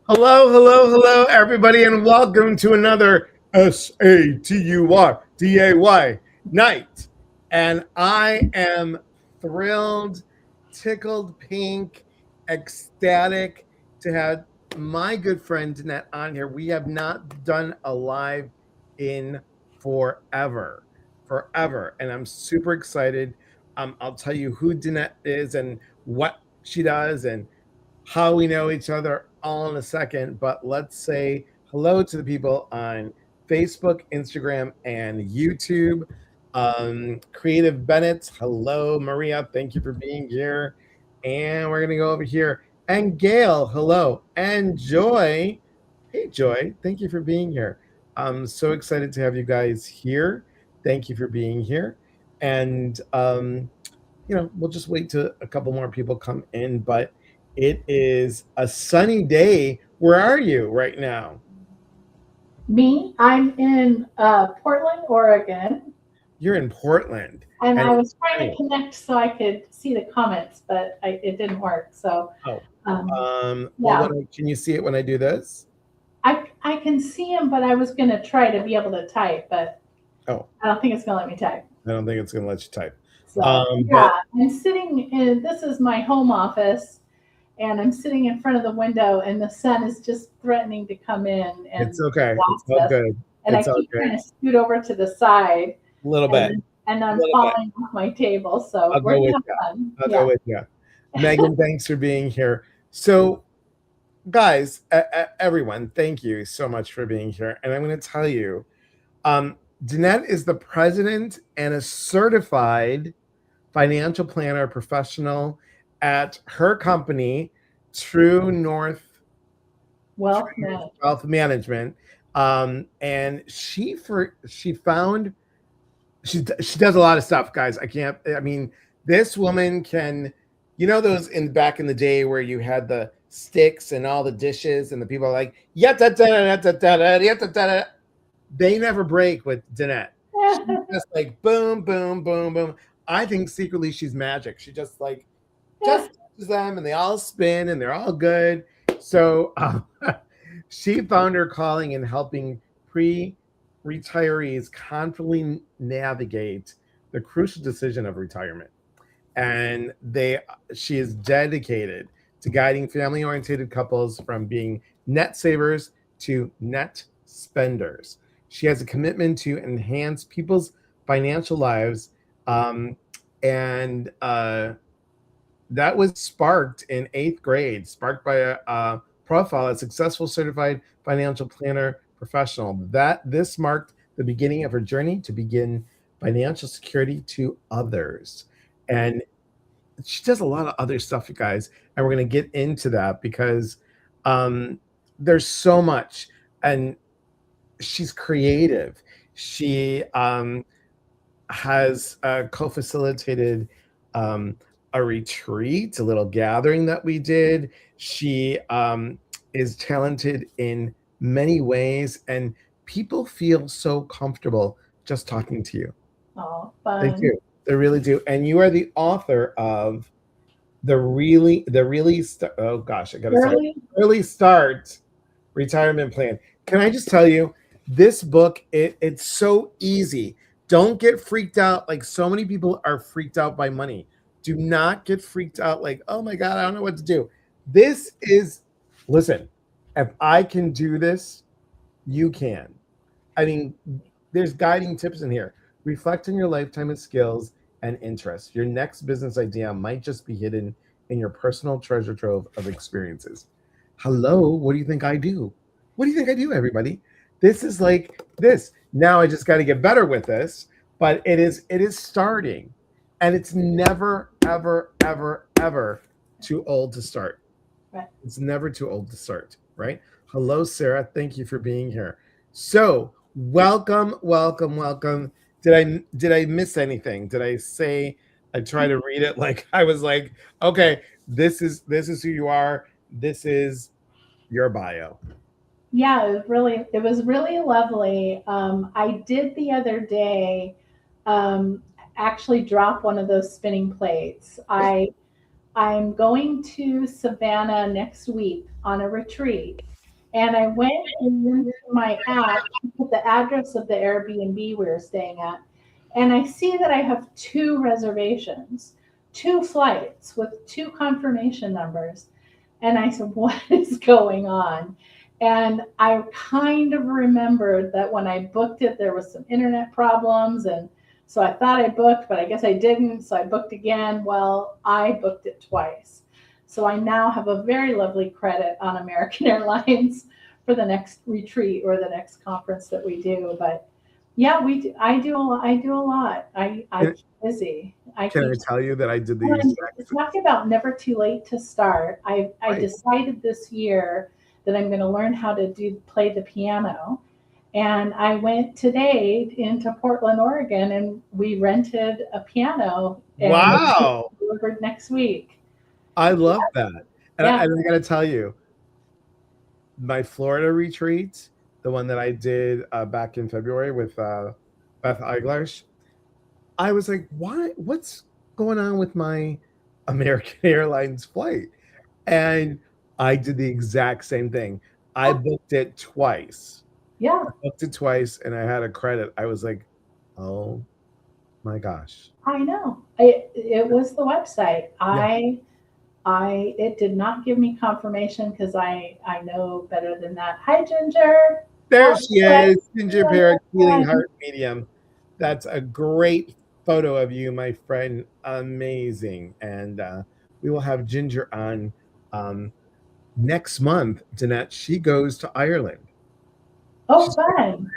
Hello, everybody, and welcome to another SATURDAY night. And I am thrilled, tickled pink, ecstatic to have my good friend Danette on here. We have not done a live in forever. And I'm super excited. I'll tell you who Danette is and what she does and how we know each other all in a second, but let's say hello to the people on Facebook, Instagram, and YouTube. Creative Bennett, hello. Maria, thank you for being here. And we're going to go over here. And Gail, hello. And Joy, hey, Joy, thank you for being here. I'm so excited to have you guys here. Thank you for being here. And, we'll just wait till a couple more people come in, but it is a sunny day. Where are you right now? Me? I'm in Portland, Oregon. You're in Portland. And I was trying to connect so I could see the comments, but it didn't work. So, can you see it when I do this? I can see them, but I was going to try to be able to type, but I don't think it's going to let me type. I don't think it's going to let you type. So, I'm sitting in, this is my home office, and I'm sitting in front of the window, and the sun is just threatening to come in. And it's okay. It's all good. And I keep trying to scoot over to the side. A little bit. And I'm falling off my table, so I'll go with you. Megan, thanks for being here. So, guys, everyone, thank you so much for being here. And I'm going to tell you, Danette is the president and a certified financial planner professional at her company, True North Wealth Management. And she does a lot of stuff, guys. This woman can, those back in the day where you had the sticks and all the dishes and the people are like, they never break with Danette. She's just like boom, boom, boom, boom. I think secretly she's magic. She just touches them and they all spin and they're all good. So she found her calling in helping retirees confidently navigate the crucial decision of retirement. And she is dedicated to guiding family-oriented couples from being net savers to net spenders. She has a commitment to enhance people's financial lives. That was sparked in 8th grade, sparked by a profile, a successful certified financial planner professional. This marked the beginning of her journey to begin financial security to others. And she does a lot of other stuff, you guys, and we're going to get into that because there's so much. And she's creative. She has co-facilitated a retreat, a little gathering that we did. She is talented in many ways, and people feel so comfortable just talking to you. Oh, fun. They do. They really do. And you are the author of Early Start Retirement Plan. Can I just tell you, this book, it's so easy. Don't get freaked out like so many people are freaked out by money. Do not get freaked out like, oh my God, I don't know what to do. Listen, if I can do this, you can. There's guiding tips in here. Reflect on your lifetime of skills and interests. Your next business idea might just be hidden in your personal treasure trove of experiences. Hello, what do you think I do? What do you think I do, everybody? This is like this. Now I just got to get better with this, but it is starting, and it's never, ever, ever, ever too old to start. Right. It's never too old to start, right? Hello, Sarah. Thank you for being here. So welcome. Did I miss anything? Did I say? I try to read it like I was like, okay, this is who you are. This is your bio. Yeah, it was really lovely. I did the other day actually drop one of those spinning plates. I'm going to Savannah next week on a retreat, And I went into my app, put the address of the Airbnb we were staying at, and I see that I have two reservations, two flights with two confirmation numbers. And I said, what is going on? And I kind of remembered that when I booked it, there was some internet problems. And so I thought I booked, but I guess I didn't. So I booked again. Well, I booked it twice. So I now have a very lovely credit on American Airlines for the next retreat or the next conference that we do. But yeah, we do, I do a lot. I do a lot. I Can, keep busy. I can keep I tell you that I did the and exact talking about never too late to start. I right? decided this year that I'm going to learn how to play the piano. And I went today into Portland, Oregon, and we rented a piano and Wow, delivered next week. I love that. Yeah. And I got to tell you, my Florida retreat, the one that I did back in February with Beth Eiglash, I was like, why? What's going on with my American Airlines flight? And I did the exact same thing. I Oh, booked it twice. yeah. Booked it twice and I had a credit. I was like, oh my gosh. I know. It was the website. Yeah. I it did not give me confirmation because I know better than that. Hi, Ginger. There How she are is, Ginger Parrot, Healing you? Heart Medium. That's a great photo of you, my friend. Amazing. And we will have Ginger on um, next month. Danette, she goes to Ireland. Oh, She's going to fun.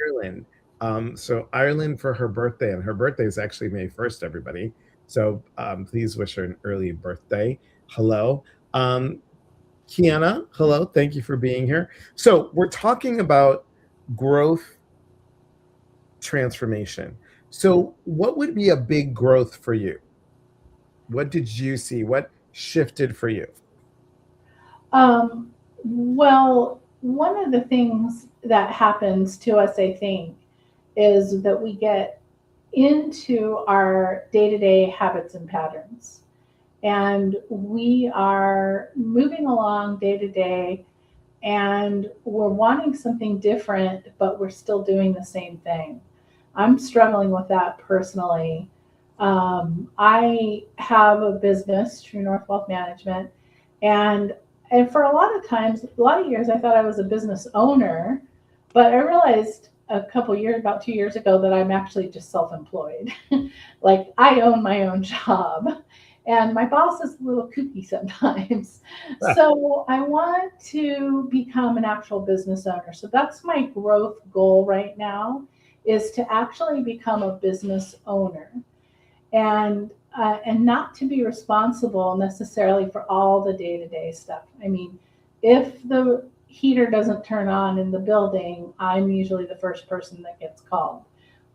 Ireland. So Ireland for her birthday, and her birthday is actually May 1st, everybody. So please wish her an early birthday. Hello. Kiana, hello. Thank you for being here. So we're talking about growth transformation. So what would be a big growth for you? What did you see? What shifted for you? Well, one of the things that happens to us, I think, is that we get into our day to day habits and patterns. And we are moving along day to day and we're wanting something different, but we're still doing the same thing. I'm struggling with that personally. I have a business, True North Wealth Management, and and for a lot of times, a lot of years, I thought I was a business owner, but I realized a couple years, about 2 years ago, that I'm actually just self-employed. Like I own my own job, and my boss is a little kooky sometimes. So I want to become an actual business owner. So that's my growth goal right now is to actually become a business owner and not to be responsible necessarily for all the day to day stuff. I mean, if the heater doesn't turn on in the building, I'm usually the first person that gets called.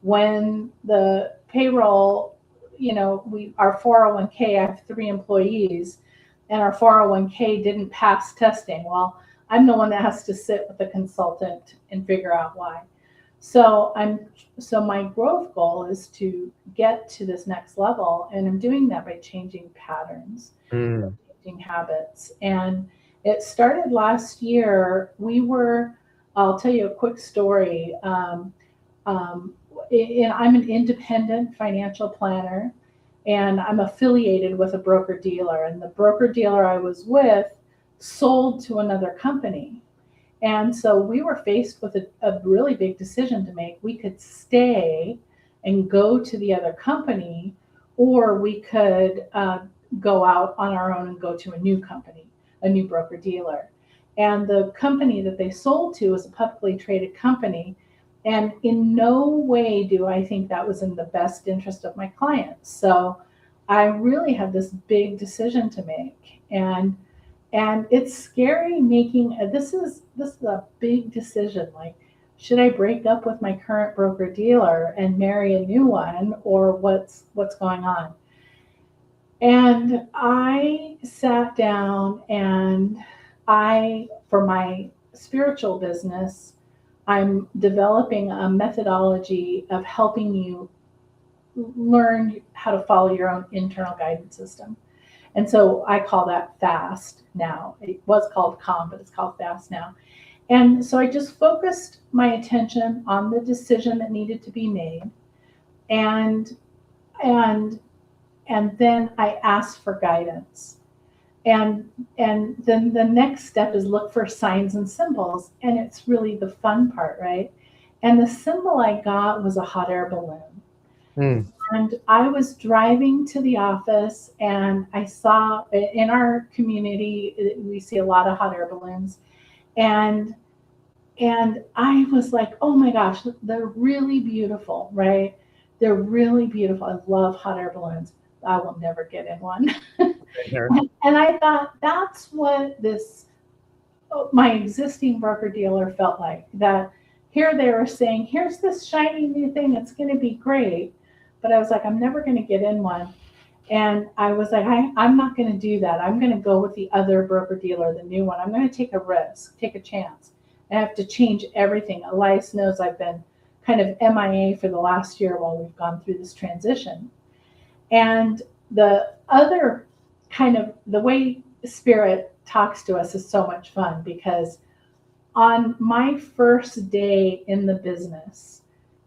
When the payroll, we our 401k, I have 3 employees, and our 401k didn't pass testing. Well, I'm the one that has to sit with the consultant and figure out why. So my growth goal is to get to this next level, and I'm doing that by changing patterns, Mm, changing habits. And it started last year. I'll tell you a quick story. Um, I'm an independent financial planner, and I'm affiliated with a broker dealer. And the broker dealer I was with sold to another company. And so we were faced with a really big decision to make. We could stay and go to the other company, or we could go out on our own and go to a new company, a new broker dealer. And the company that they sold to was a publicly traded company. And in no way do I think that was in the best interest of my clients. So I really had this big decision to make. And it's scary making this is a big decision, like should I break up with my current broker dealer and marry a new one, or what's going on. And I sat down and I for my spiritual business, I'm developing a methodology of helping you learn how to follow your own internal guidance system. And so I call that fast now. It was called calm, but it's called fast now. And so I just focused my attention on the decision that needed to be made. And and and then I asked for guidance. And and then the next step is look for signs and symbols. And it's really the fun part, right? And the symbol I got was a hot air balloon. Mm. And I was driving to the office and I saw in our community, we see a lot of hot air balloons. And and I was like, oh my gosh, they're really beautiful, right? They're really beautiful. I love hot air balloons. I will never get in one. Here. And I thought that's what this my existing broker dealer felt like. That here they were saying, here's this shiny new thing, it's going to be great. But I was like, I'm never going to get in one. And I was like, I'm not going to do that. I'm going to go with the other broker dealer, the new one. I'm going to take a risk, take a chance. I have to change everything. Elias knows I've been kind of MIA for the last year while we've gone through this transition. And the other kind of the way Spirit talks to us is so much fun because on my first day in the business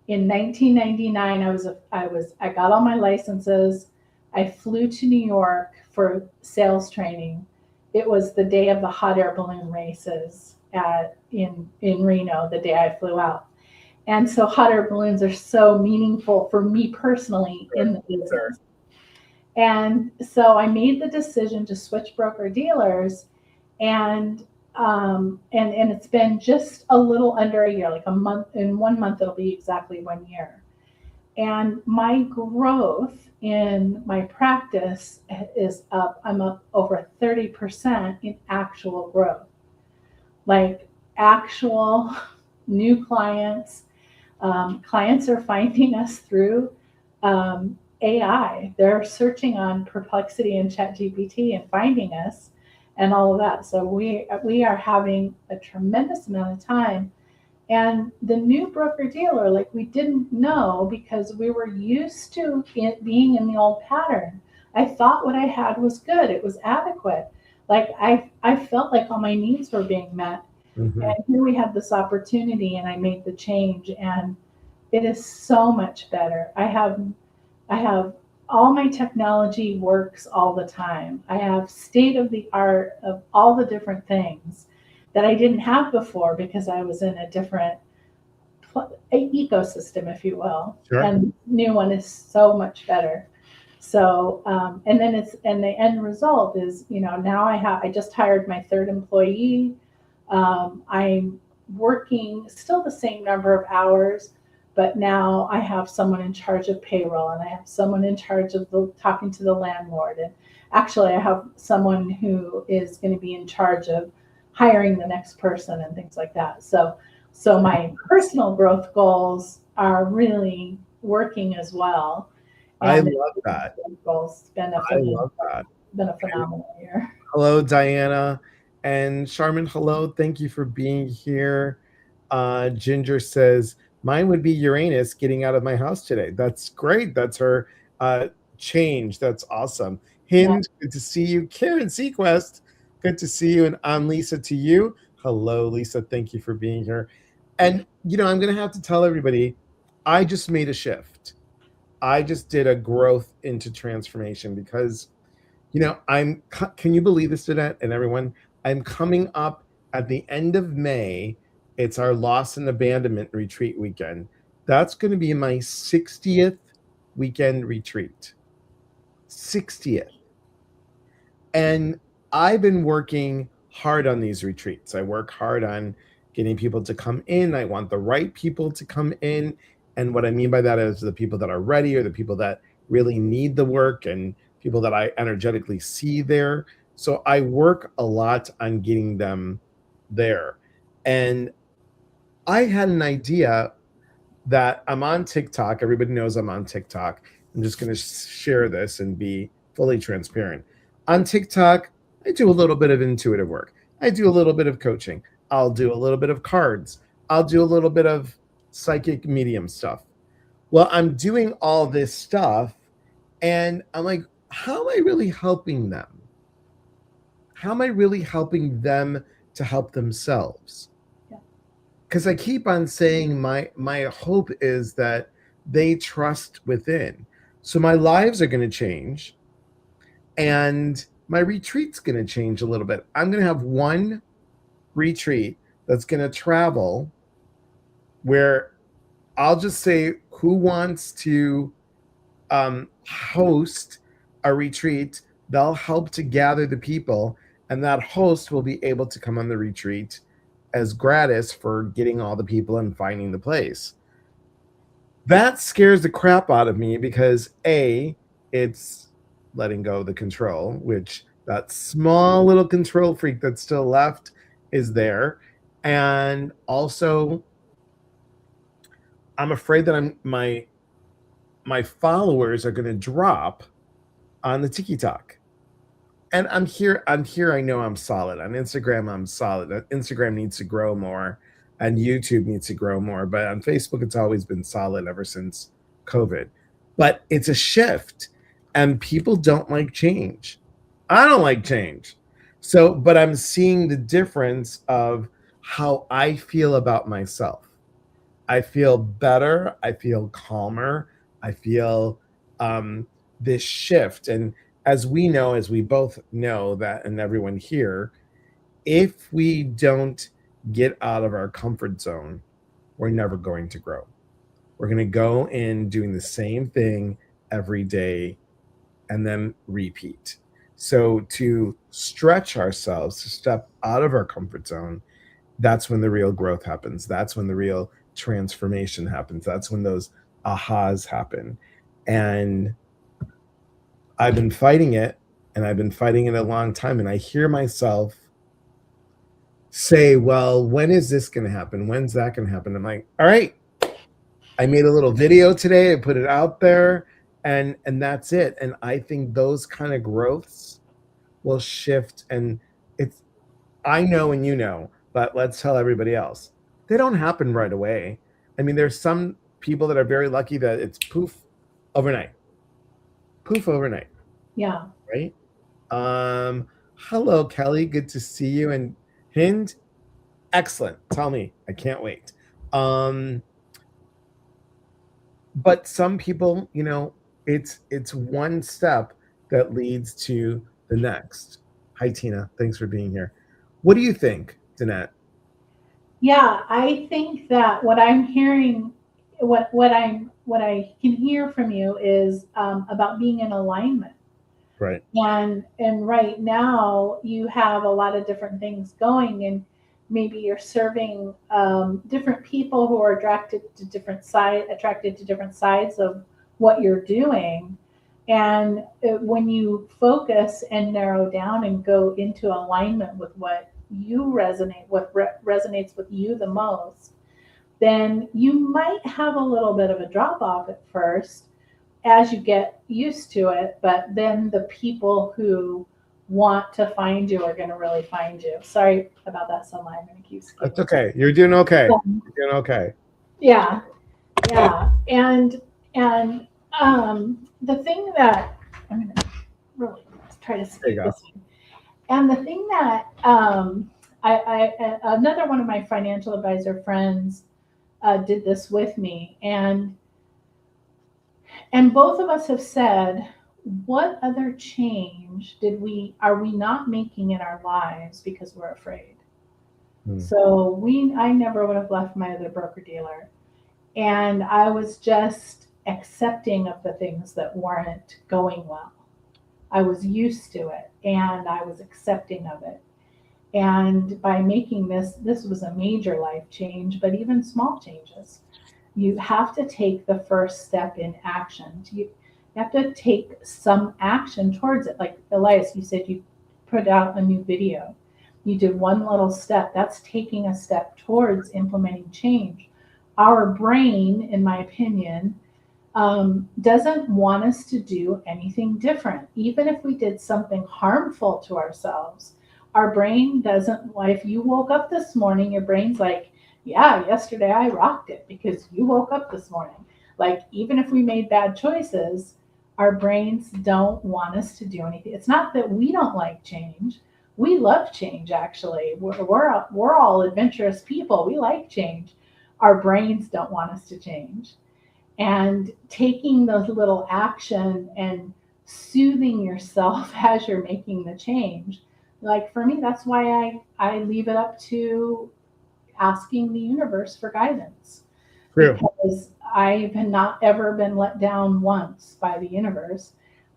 in 1999, I got all my licenses. I flew to New York for sales training. It was the day of the hot air balloon races in Reno, the day I flew out. And so hot air balloons are so meaningful for me personally in the Sure. business. And so I made the decision to switch broker dealers, and and it's been just a little under a year, like a month. In 1 month, it'll be exactly 1 year. And my growth in my practice is up. I'm up over 30% in actual growth, like actual new clients. Clients are finding us through AI. They're searching on Perplexity and ChatGPT and finding us and all of that. So we are having a tremendous amount of time. And the new broker dealer, like we didn't know because we were used to it being in the old pattern. I thought what I had was good. It was adequate. Like I felt like all my needs were being met. Mm-hmm. And here we had this opportunity and I made the change and it is so much better. I have all my technology works all the time. I have state of the art of all the different things that I didn't have before because I was in a different ecosystem, if you will. Sure. And the new one is so much better. So, and then and the end result is, now I just hired my third employee. I'm working still the same number of hours, but now I have someone in charge of payroll and I have someone in charge of talking to the landlord. And actually, I have someone who is going to be in charge of hiring the next person and things like that. So my personal growth goals are really working as well. I And love that. goals I love that. been a phenomenal year. Hello, Diana. And Charmin, hello. Thank you for being here. Ginger says, mine would be Uranus getting out of my house today. That's great. That's her change. That's awesome. Yeah. Hind, good to see you. Karen Sequest, good to see you. And I'm Lisa to you. Hello, Lisa. Thank you for being here. And, I'm going to have to tell everybody, I just made a shift. I just did a growth into transformation because can you believe this, Danette and everyone? I'm coming up at the end of May. It's our loss and abandonment retreat weekend. That's going to be my 60th weekend retreat. 60th. And I've been working hard on these retreats. I work hard on getting people to come in. I want the right people to come in. And what I mean by that is the people that are ready or the people that really need the work and people that I energetically see there. So I work a lot on getting them there. And I had an idea that I'm on TikTok. Everybody knows I'm on TikTok. I'm just going to share this and be fully transparent. On TikTok, I do a little bit of intuitive work. I do a little bit of coaching. I'll do a little bit of cards. I'll do a little bit of psychic medium stuff. Well, I'm doing all this stuff and I'm like, how am I really helping them? How am I really helping them to help themselves? Yeah. because I keep on saying my hope is that they trust within. So my lives are going to change, and my retreat's going to change a little bit. I'm going to have one retreat that's going to travel where I'll just say who wants to host a retreat. They'll help to gather the people, and that host will be able to come on the retreat as gratis for getting all the people and finding the place. That scares the crap out of me because A, it's letting go of the control, which that small little control freak that's still left is there. And also I'm afraid that my followers are going to drop on the TikTok. And I'm here, I know I'm solid. On Instagram, I'm solid. Instagram needs to grow more, and YouTube needs to grow more. But on Facebook, it's always been solid ever since COVID. But it's a shift, and people don't like change. I don't like change. So, but I'm seeing the difference of how I feel about myself. I feel better. I feel calmer. I feel um, this shift. And as we know, as we both know that, and everyone here, if we don't get out of our comfort zone, we're never going to grow. We're going to go in doing the same thing every day and then repeat. So to stretch ourselves, to step out of our comfort zone, that's when the real growth happens. That's when the real transformation happens. That's when those ahas happen. And I've been fighting it, and I've been fighting it a long time. And I hear myself say, well, when is this going to happen? When's that going to happen? I'm like, all right, I made a little video today. I put it out there, and that's it. And I think those kind of growths will shift. And it's, I know and you know, but let's tell everybody else. They don't happen right away. I mean, there's some people that are very lucky that it's poof overnight. Poof overnight. Yeah. Right? Hello, Kelly. Good to see you. And Hind, excellent. Tell me. I can't wait. But some people, it's one step that leads to the next. Hi, Tina. Thanks for being here. What do you think, Danette? Yeah, I think that what I'm hearing, what I can hear from you is about being in alignment. Right. And right now you have a lot of different things going, and maybe you're serving different people who are attracted to different sides of what you're doing. And when you focus and narrow down and go into alignment with what you resonate, resonates with you the most, then you might have a little bit of a drop off at first as you get used to it. But then the people who want to find you are going to really find you. Sorry about that, Sunlight. I'm going to keep skipping. That's okay. You're doing okay. You're doing okay. Yeah, yeah, and the thing that I'm going to really try to skip this one. And the thing that another one of my financial advisor friends did this with me, and both of us have said, what other change are we not making in our lives because we're afraid? So I never would have left my other broker dealer, and I was just accepting of the things that weren't going well. I was used to it, and I was accepting of it. And by making this was a major life change, but even small changes, you have to take the first step in action. You have to take some action towards it. Like Elias, you said you put out a new video. You did one little step. That's taking a step towards implementing change. Our brain, in my opinion, doesn't want us to do anything different. Even if we did something harmful to ourselves, our brain doesn't. If you woke up this morning, your brain's like, yeah, yesterday I rocked it because you woke up this morning. Like, even if we made bad choices, our brains don't want us to do anything. It's not that we don't like change. we love change. Actually, we're all adventurous people. We like change. Our brains don't want us to change. And taking those little action and soothing yourself as you're making the change, like for me, that's why I leave it up to asking the universe for guidance, True. because I've not ever been let down once by the universe.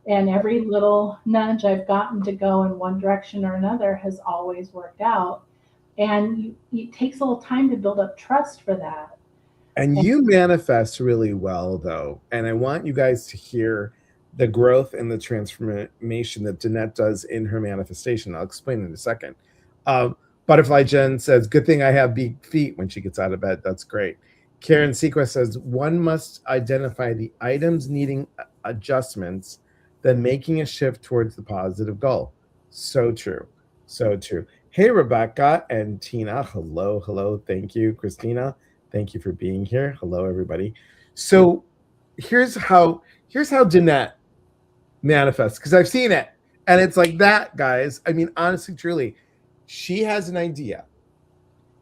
And every little nudge I've gotten to go in one direction or another has always worked out. And it takes a little time to build up trust for that. And And you manifest really well, though. And I want you guys to hear the growth and the transformation that Danette does in her manifestation. I'll explain in a second. Butterfly Jen says, "Good thing I have big feet," when she gets out of bed. That's great. Karen Sequest says, "One must identify the items needing adjustments, then making a shift towards the positive goal." So true. So true. Hey, Rebecca and Tina. Hello. Hello. Thank you. Christina, thank you for being here. Hello, everybody. So here's how Danette manifests, because I've seen it. And it's like that, guys. I mean, honestly, truly, she has an idea.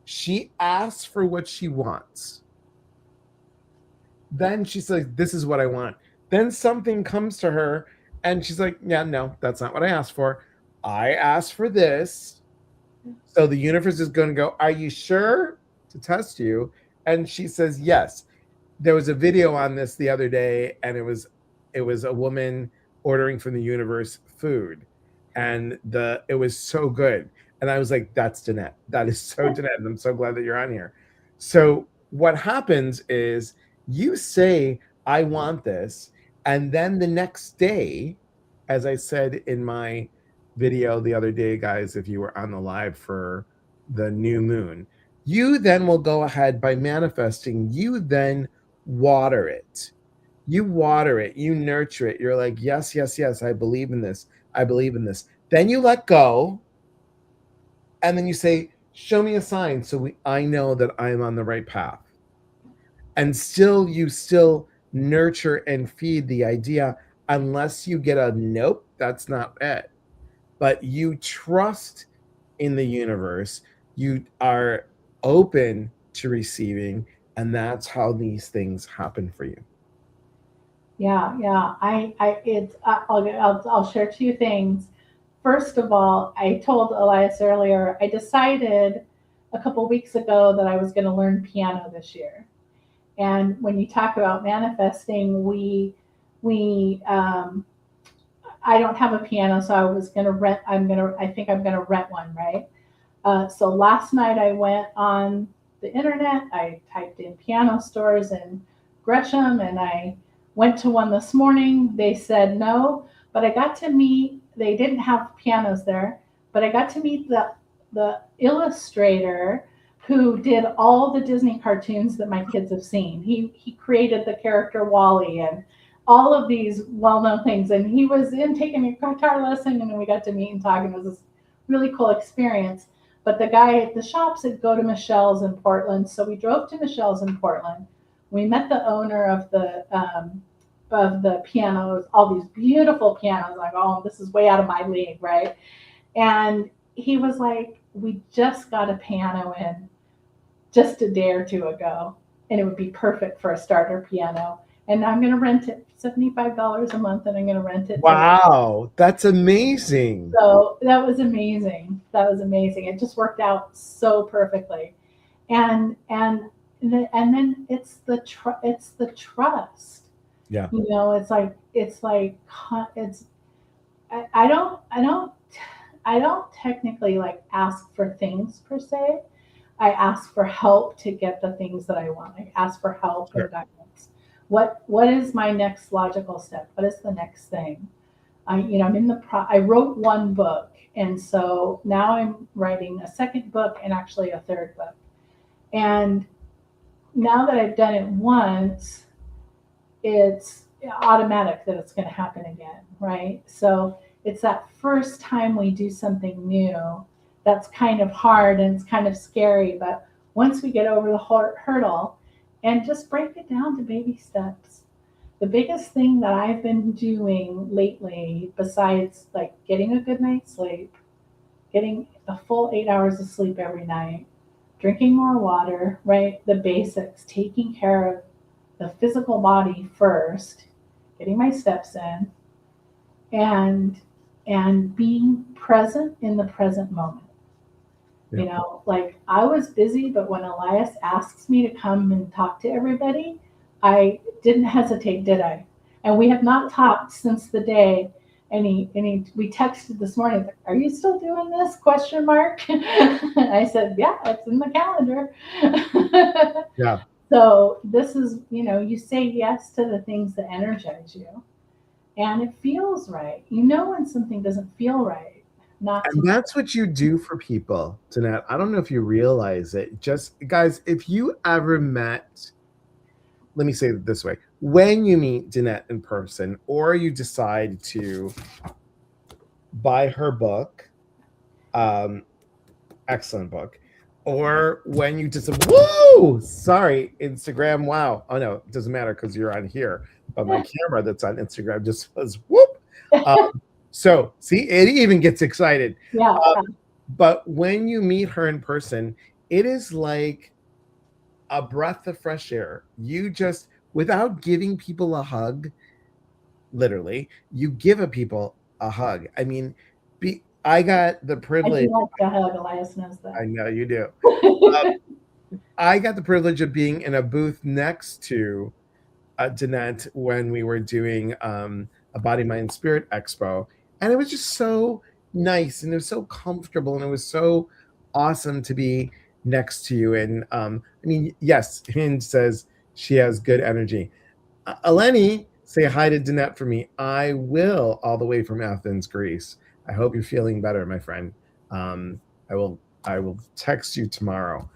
She asks for what she wants. Then she's like, "This is what I want." Then something comes to her and she's like, "Yeah, no, that's not what I asked for. I asked for this." So the universe is going to go, "Are you sure?" to test you. And she says, "Yes." There was a video on this the other day, and it was a woman ordering from the universe food, and it was so good. And I was like, "That's Danette. That is so Danette." And I'm so glad that you're on here. So what happens is you say, "I want this," and then the next day, as I said in my video the other day, guys, if you were on the live for the new moon, you then will go ahead by manifesting. You then water it. You water it. You nurture it. You're like, "Yes, yes, yes. I believe in this. I believe in this." Then you let go, and then you say, "Show me a sign so I know that I'm on the right path." And you still nurture and feed the idea, unless you get a nope, that's not it. But you trust in the universe. You are open to receiving, and that's how these things happen for you. yeah, yeah. I'll share two things. First of all, I told Elias earlier, I decided a couple weeks ago that I was going to learn piano this year. And when you talk about manifesting, we I don't have a piano, so I was going to rent. I think I'm going to rent one, right? So last night I went on the internet. I typed in piano stores in Gresham, and I went to one this morning. They said no, but I got to meet. They didn't have pianos there, but I got to meet the illustrator who did all the Disney cartoons that my kids have seen. He created the character Wally and all of these well-known things. And he was in taking a guitar lesson, and we got to meet and talk, and it was this really cool experience. But the guy at the shop said, "Go to Michelle's in Portland." So we drove to Michelle's in Portland. We met the owner of the pianos, all these beautiful pianos. Like, oh, this is way out of my league, right? And he was like, "We just got a piano in just a day or two ago, and it would be perfect for a starter piano. And I'm going to rent it $75 a month, and I'm going to rent it." Wow, that's amazing. So that was amazing. That was amazing. It just worked out so perfectly. And then it's the trust. Yeah. It's I don't technically like ask for things per se. I ask for help to get the things that I want. I ask for help and Sure. guidance. What is my next logical step? What is the next thing? I'm in I wrote one book, and so now I'm writing a second book and actually a third book. And now that I've done it once, it's automatic that it's going to happen again, right? So it's that first time we do something new that's kind of hard and it's kind of scary. But once we get over the hurdle and just break it down to baby steps, the biggest thing that I've been doing lately, besides like getting a good night's sleep, getting a full 8 hours of sleep every night, drinking more water, right? The basics, taking care of the physical body first, getting my steps in, and being present in the present moment. Yeah. Like I was busy, but when Elias asks me to come and talk to everybody, I didn't hesitate, did I? And we have not talked since the day. We texted this morning. Are you still doing this? Question mark. I said, yeah, it's in the calendar. Yeah. So this is, you say yes to the things that energize you, and it feels right. When something doesn't feel right, not to And that's what you do for people, Danette. I don't know if you realize it. Just guys, if you ever met, let me say it this way, when you meet Danette in person, or you decide to buy her book, excellent book, or when you just whoa, sorry, Instagram, wow. Oh no, it doesn't matter because you're on here, but my camera that's on Instagram just was whoop. So see, it even gets excited. yeah. But when you meet her in person, it is like a breath of fresh air. You just, without giving people a hug, literally, you give a people a hug. I mean, I got the I privilege. do like to hug. Elias knows I that. know you do. I got the privilege of being in a booth next to Danette when we were doing a Body, Mind, Spirit Expo. And it was just so nice and it was so comfortable and it was so awesome to be next to you. And I mean, yes, Hinge says she has good energy. Eleni, say hi to Danette for me. I will, all the way from Athens, Greece. I hope you're feeling better, my friend. Um, I will text you tomorrow.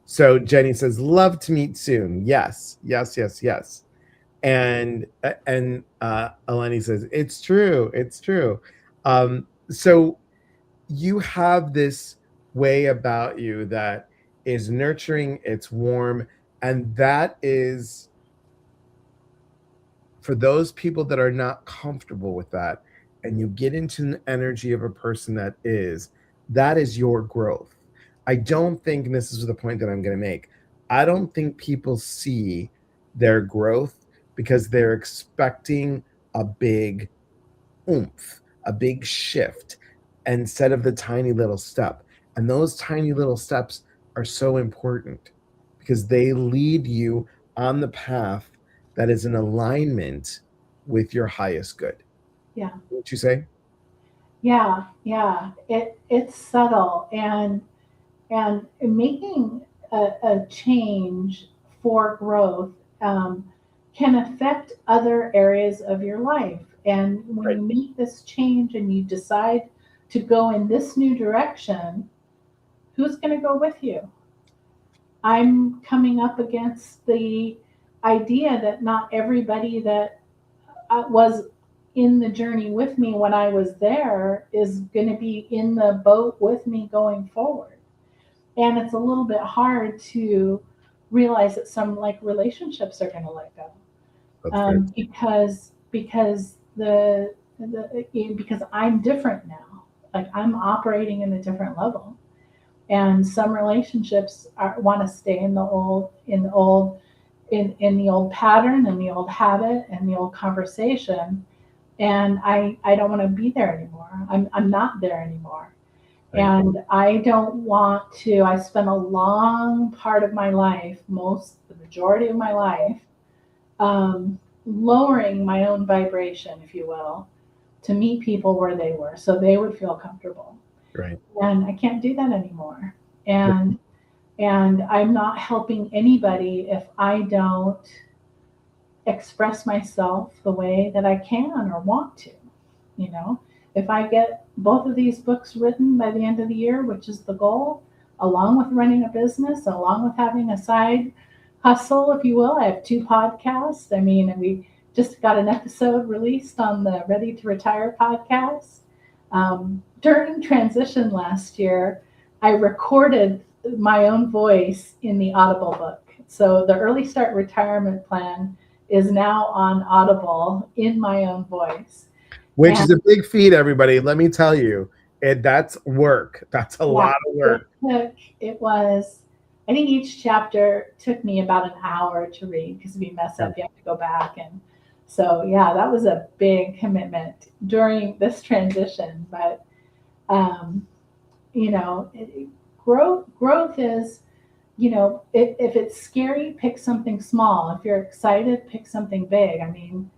So Jenny says, love to meet soon. Yes, yes, yes, yes. And Eleni says, it's true, it's true. So you have this way about you that is nurturing, it's warm, and that is for those people that are not comfortable with that, and you get into the energy of a person that is your growth. I don't think, and this is the point that I'm going to make, I don't think people see their growth because they're expecting a big oomph, a big shift instead of the tiny little step. And those tiny little steps are so important because they lead you on the path that is in alignment with your highest good. Yeah. What you say? Yeah. Yeah. It's subtle, and making a change for growth um, can affect other areas of your life. And when Right. you make this change and you decide to go in this new direction, who's going to go with you? I'm coming up against the idea that not everybody that was in the journey with me when I was there is going to be in the boat with me going forward. And it's a little bit hard to realize that some like relationships are going to let go That's very because I'm different now. Like I'm operating in a different level, and some relationships want to stay in the old pattern and the old habit and the old conversation, and I don't want to be there anymore. I'm not there anymore. right. And I don't want to. I spent a long part of my life, the majority of my life, lowering my own vibration, if you will, to meet people where they were so they would feel comfortable. Right. And I can't do that anymore. And I'm not helping anybody if I don't express myself the way that I can or want to. You know, if I get both of these books written by the end of the year, which is the goal, along with running a business, along with having a side hustle, if you will, I have 2 podcasts. I mean, we just got an episode released on the Ready to Retire podcast. During transition last year, I recorded my own voice in the Audible book. So the Early Start Retirement Plan is now on Audible in my own voice. Which is a big feat, everybody. Let me tell you, And that's work. That's a Yeah, lot of work. it was, I think each chapter took me about an hour to read because if you mess Yeah. up, you have to go back. And so, yeah, that was a big commitment during this transition. But, um, you know, growth is, if it's scary, pick something small. If you're excited, pick something big. I mean,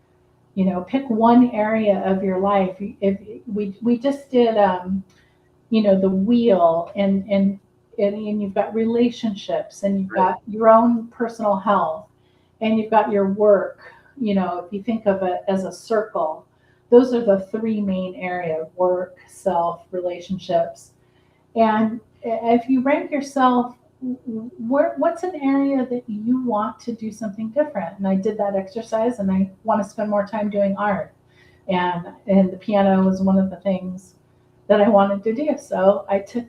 pick one area of your life. If we just did, the wheel, and you've got relationships, and you've Right. got your own personal health, and you've got your work. If you think of it as a circle, those are the three main areas: work, self, relationships. And if you rank yourself, what's an area that you want to do something different? And I did that exercise, and I want to spend more time doing art. And the piano was one of the things that I wanted to do. So I took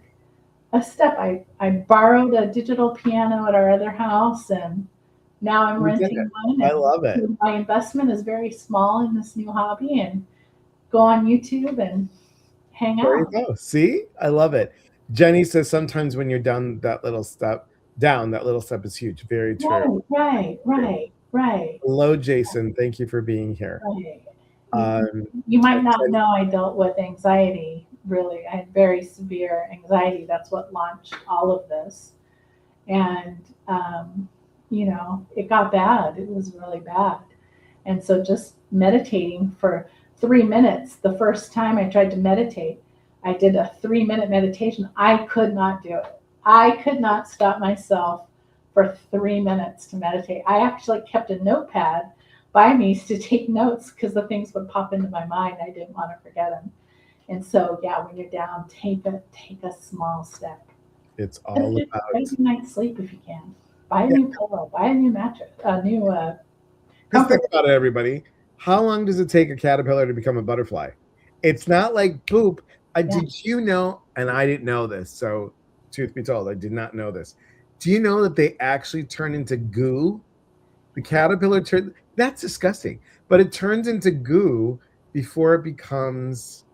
a step. I borrowed a digital piano at our other house, and now I'm You did it. renting one. I love it. And my investment is very small in this new hobby, and go on YouTube and hang There you out. go. See? I love it. Jenny says sometimes when you're down, that little step is huge. Very true. Right, right, right, right, Hello, Jason. Thank you for being here. right. You, Um, you might not Jenny, know I dealt with anxiety. Really, I had very severe anxiety. That's what launched all of this. And it got bad. It was really bad. And so just meditating for 3 minutes, the first time I tried to meditate, I did a 3 minute meditation. I could not do it. I could not stop myself for 3 minutes to meditate. I actually kept a notepad by me to take notes because the things would pop into my mind. I didn't want to forget them. And so, yeah, when you're down, take a small step. it's Get all a about good night's sleep if you can. Buy a yeah. new pillow. Buy a new mattress. A new Because comfort. think about it, everybody. How long does it take a caterpillar to become a butterfly? It's not like poop. Yeah. Did you know? And I didn't know this. So, truth be told, I did not know this. Do you know that they actually turn into goo? The caterpillar turns. That's disgusting. But it turns into goo before it becomes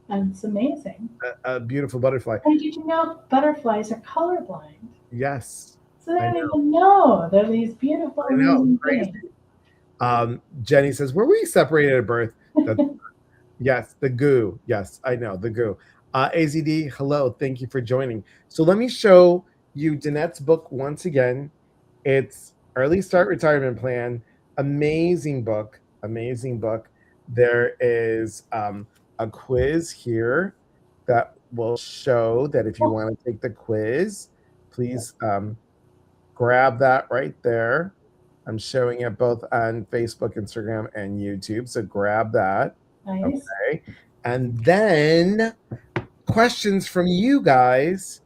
And it's amazing. a beautiful butterfly. And did you know butterflies are colorblind? Yes, So they I don't know. even know they're these beautiful, I know. amazing Crazy. things. Jenny says, "Were we separated at birth?" That's yes, the goo. Yes, I know the goo. AZD, hello. Thank you for joining. So let me show you Danette's book once again. It's Early Start Retirement Plan. Amazing book. Amazing book. There is a quiz here that will show that if you want to take the quiz, please grab that right there. I'm showing it both on Facebook, Instagram, and YouTube. So grab that. Nice. Okay. And then questions from you guys.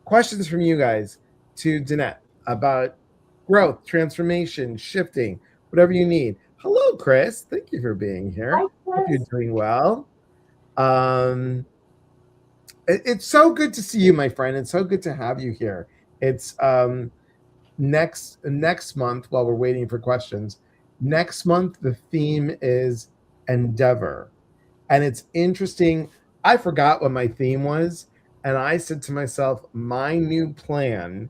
Questions from you guys to Danette about growth, transformation, shifting, whatever you need. Hello, Chris. Thank you for being Hi, here. Hope you're Chris. doing well. Um, it's so good to see you, my friend. It's so good to have you here. It's next month while we're waiting for questions. Next month the theme is endeavor. And it's interesting. I forgot what my theme was. And I said to myself, my new plan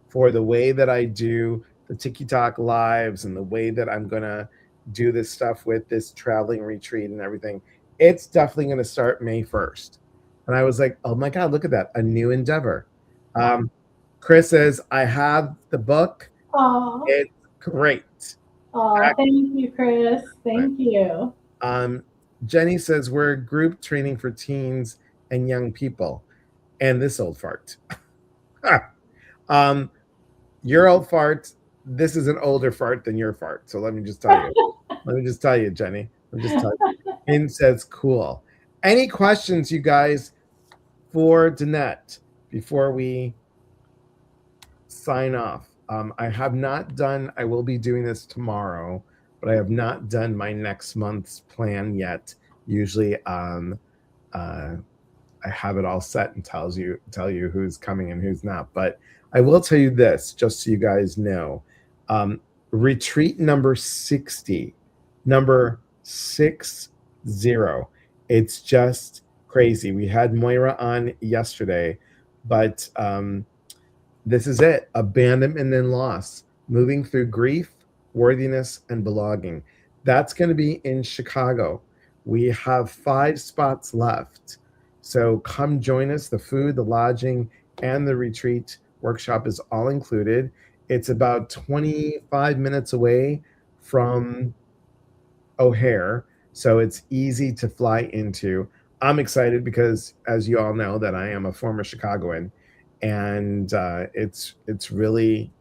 for the way that I do the TikTok lives and the way that I'm going to do this stuff with this traveling retreat and everything, it's definitely going to start May 1st. And I was like, oh my God, look at that. A new endeavor. Wow. Chris says, I have the book. Oh, It's great. thank you, Chris. Excellent. Thank you. Um, Jenny says, we're group training for teens and young people. And this old fart. um, your old fart, this is an older fart than your fart. So let me just tell you. Let me just tell you, Jenny. Let me just tell you. In says, cool. Any questions, you guys, for Danette before we sign off? I have not done, I will be doing this tomorrow, but I have not done my next month's plan yet. Usually I have it all set and tell you who's coming and who's not. But I will tell you this, just so you guys know. Retreat number 60, number 60. It's just crazy. We had Moira on yesterday, but this is it: abandonment and loss, moving through grief, worthiness, and belonging. That's going to be in Chicago. We have 5 spots left. So come join us. The food, the lodging, and the retreat workshop is all included. It's about 25 minutes away from O'Hare, so it's easy to fly into. I'm excited because, as you all know, that I am a former Chicagoan, and it's really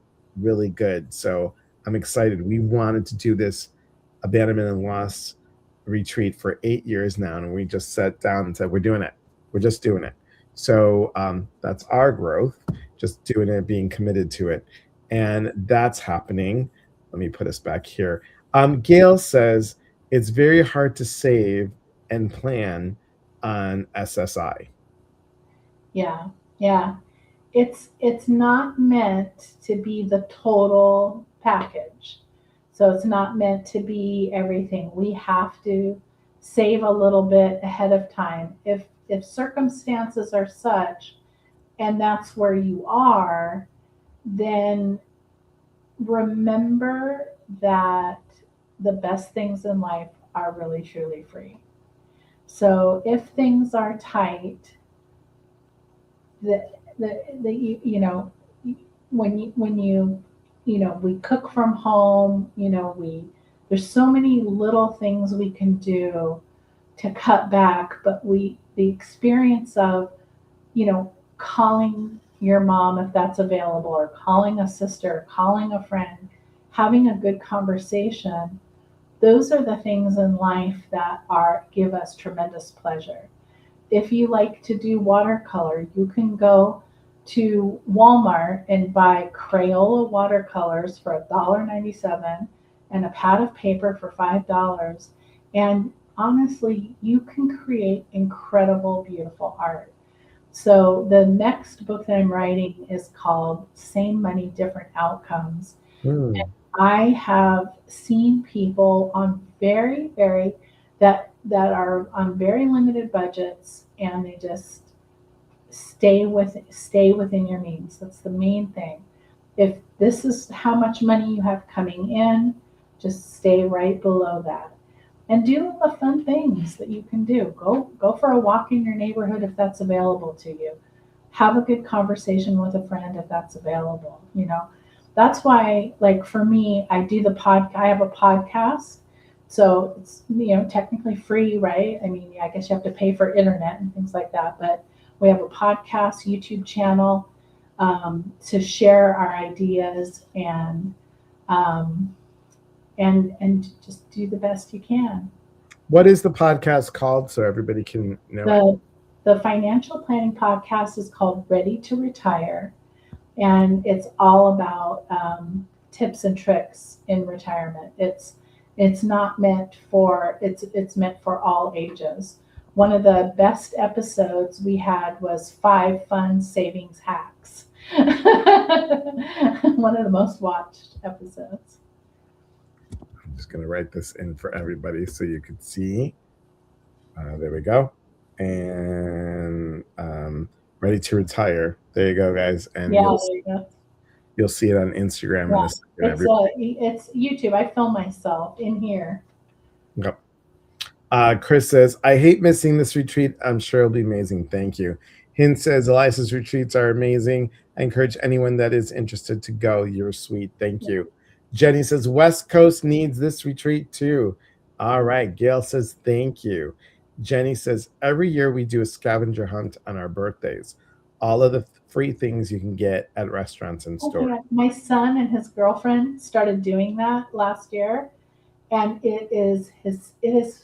really good. So I'm excited. We wanted to do this abandonment and loss retreat for 8 years now, and we just sat down and said we're doing it. We're just doing it. So that's our growth, just doing it, being committed to it, and that's happening. Let me put us back here. Gail says it's very hard to save and plan on SSI. Yeah, yeah. It's not meant to be the total package. So it's not meant to be everything. We have to save a little bit ahead of time. If circumstances are such and that's where you are, then remember that the best things in life are really truly free. So if things are tight, you know, when you we cook from home, we there's so many little things we can do to cut back, but we the experience of calling your mom if that's available, or calling a sister, calling a friend, having a good conversation, those are the things in life that are give us tremendous pleasure. If you like to do watercolor, you can go to Walmart and buy Crayola watercolors for $1.97 and a pad of paper for $5. And honestly, you can create incredible, beautiful art. So the next book that I'm writing is called Same Money, Different Outcomes. Hmm. I have seen people on that are on very limited budgets, and they just stay within your means. That's the main thing. If this is how much money you have coming in, just stay right below that. And do the fun things that you can do. Go for a walk in your neighborhood if that's available to you. Have a good conversation with a friend if that's available. That's why, like for me, I have a podcast. So it's technically free, right? I mean, I guess you have to pay for internet and things like that, but we have a podcast, YouTube channel, to share our ideas um, and just do the best you can. What is the podcast called so everybody can know it? The financial planning podcast is called Ready to Retire, and it's all about tips and tricks in retirement. It's not meant for it's meant for all ages. One of the best episodes we had was 5 fun savings hacks. One of the most watched episodes. I'm just going to write this in for everybody so you can see. There we go. And Ready to Retire. There you go, guys. And Yeah, there you go. You'll see it on Instagram in a second. It's YouTube. I film myself in here. Okay. Chris says, I hate missing this retreat. I'm sure it'll be amazing. Thank you. Hint says, Elias's retreats are amazing. I encourage anyone that is interested to go. You're sweet. Thank you. Jenny says, West Coast needs this retreat too. All right. Gail says, thank you. Jenny says, every year we do a scavenger hunt on our birthdays. All of the free things you can get at restaurants and stores. Yeah. My son and his girlfriend started doing that last year, and it is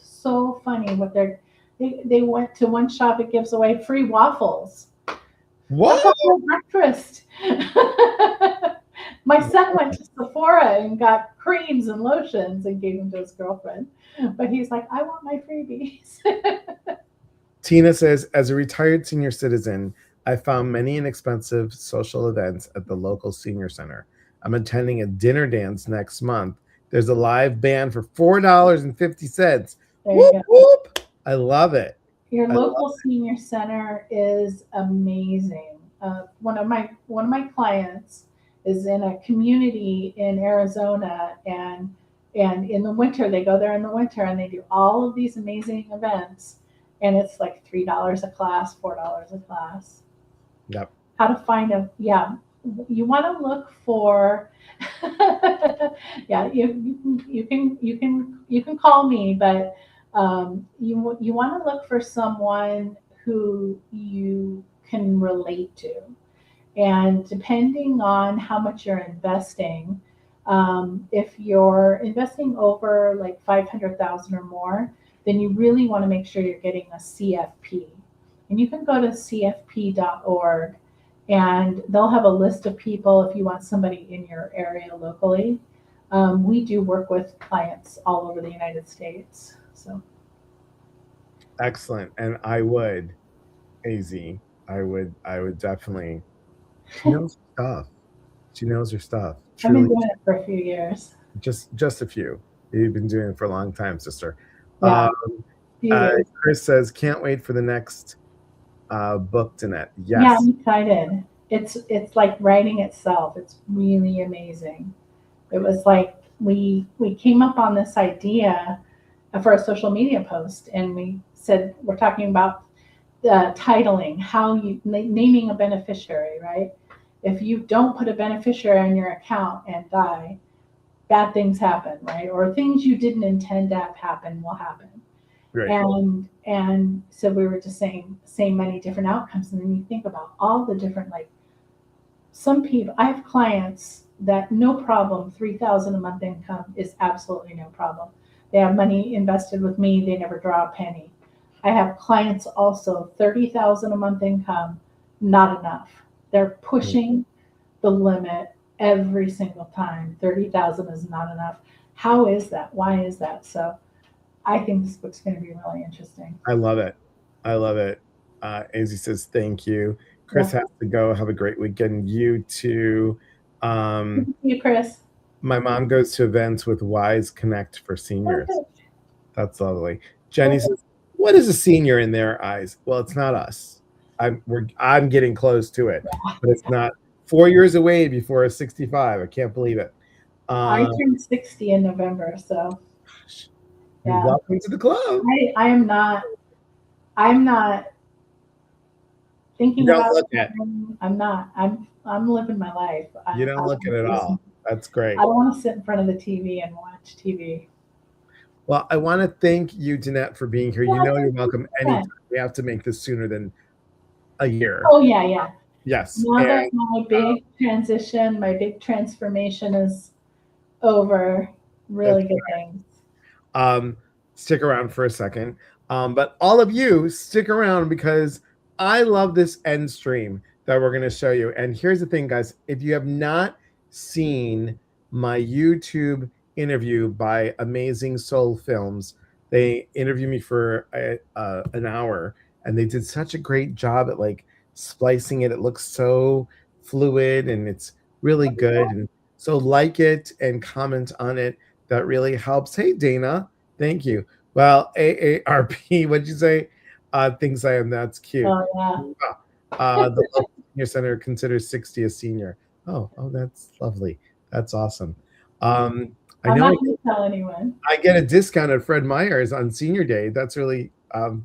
so funny what they went to one shop. It gives away free waffles. What? That's for breakfast. My son went to Sephora and got creams and lotions and gave them to his girlfriend. But he's like, I want my freebies. Tina says, as a retired senior citizen, I found many inexpensive social events at the local senior center. I'm attending a dinner dance next month. There's a live band for $4.50. Whoop, whoop. I love it. Your I love local senior center is amazing. One of my clients is in a community in Arizona, and in the winter they go there in the winter and they do all of these amazing events, and it's like $3 a class, $4 a class. Yep. How to find a yeah. You want to look for yeah. You can call me, but you want to look for someone who you can relate to, and depending on how much you're investing, if you're investing over like 500,000 or more, then you really want to make sure you're getting a CFP. And you can go to cfp.org, and they'll have a list of people if you want somebody in your area locally. We do work with clients all over the United States. So Excellent. And I would, AZ, I would definitely. She knows her stuff. She knows her stuff. I've been Truly, doing it for a few years. just a few. You've been doing it for a long time, sister. Yeah, Um, a few years. Chris says, "Can't wait for the next book, Danette." Yeah, Yes, I'm excited. It's like writing itself. It's really amazing. It was like we came up on this idea for a social media post, and we said we're talking about titling, how you naming a beneficiary, right? If you don't put a beneficiary in your account and die, bad things happen, right? Or things you didn't intend to have happen will happen. right. And so we were just saying many different outcomes, and then you think about all the different, like, some people, I have clients that no problem, 3,000 a month income is absolutely no problem. They have money invested with me, they never draw a penny. I have clients also 30,000 a month income, not enough. They're pushing the limit every single time. 30,000 is not enough. How is that? Why is that? So I think this book's going to be really interesting. I love it. I love it. AZ says, "Thank you." Chris Yeah. has to go. Have a great weekend. You too. Good to see you, Chris. My mom goes to events with Wise Connect for Oh, seniors. good. That's lovely. Jenny Okay. says, "What is a senior in their eyes?" Well, it's not us. I'm getting close to it, but it's not 4 years away before 65. I can't believe it. I Um, turned 60 in November, so you're yeah. welcome to the club. I am not. I'm not You thinking don't about look it. retiring. I'm not. I'm living my life. You don't look it at all. That's I great. don't want to sit in front of the TV and watch TV. Well, I want to thank you, Danette, for being here. You Yeah, know you're thank you welcome so much. anytime. We have to make this sooner than a year. Oh yeah, yeah. Yes, Now that and my big transition, my big transformation is over, that's really good things. um, stick around for a second. But all of you, stick around because I love this end stream that we're going to show you. And here's the thing, guys: if you have not seen my YouTube interview by Amazing Soul Films, they interviewed me for an hour, and they did such a great job at like splicing it. It looks so fluid, and it's really good. And so, like it and comment on it. That really helps. Hey, Dana. Thank you. Well, AARP, what'd you say? Thinks I am. That's cute. Oh yeah. The local senior center considers 60 a senior. Oh, that's lovely. That's awesome. I I'm know not going to tell anyone. I get a discount at Fred Meyer's on senior day. That's really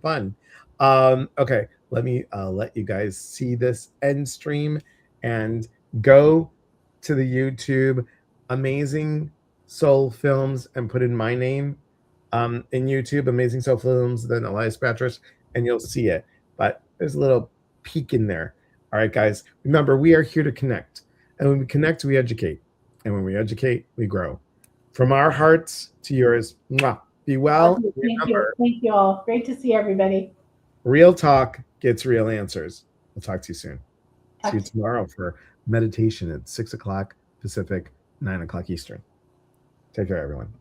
fun. Okay, let me let you guys see this end stream and go to the YouTube Amazing Soul Films and put in my name in YouTube, Amazing Soul Films, then Elias Patras, and you'll see it. But there's a little peek in there. All right, guys. Remember, we are here to connect. And when we connect, we educate. And when we educate, we grow. From our hearts to yours, mwah. Be well. Thank you. Remember, Thank you all. Great to see everybody. real talk gets real answers. We'll talk to you soon. See you Talk to tomorrow for meditation at 6 o'clock Pacific, 9 o'clock Eastern. Take care, everyone.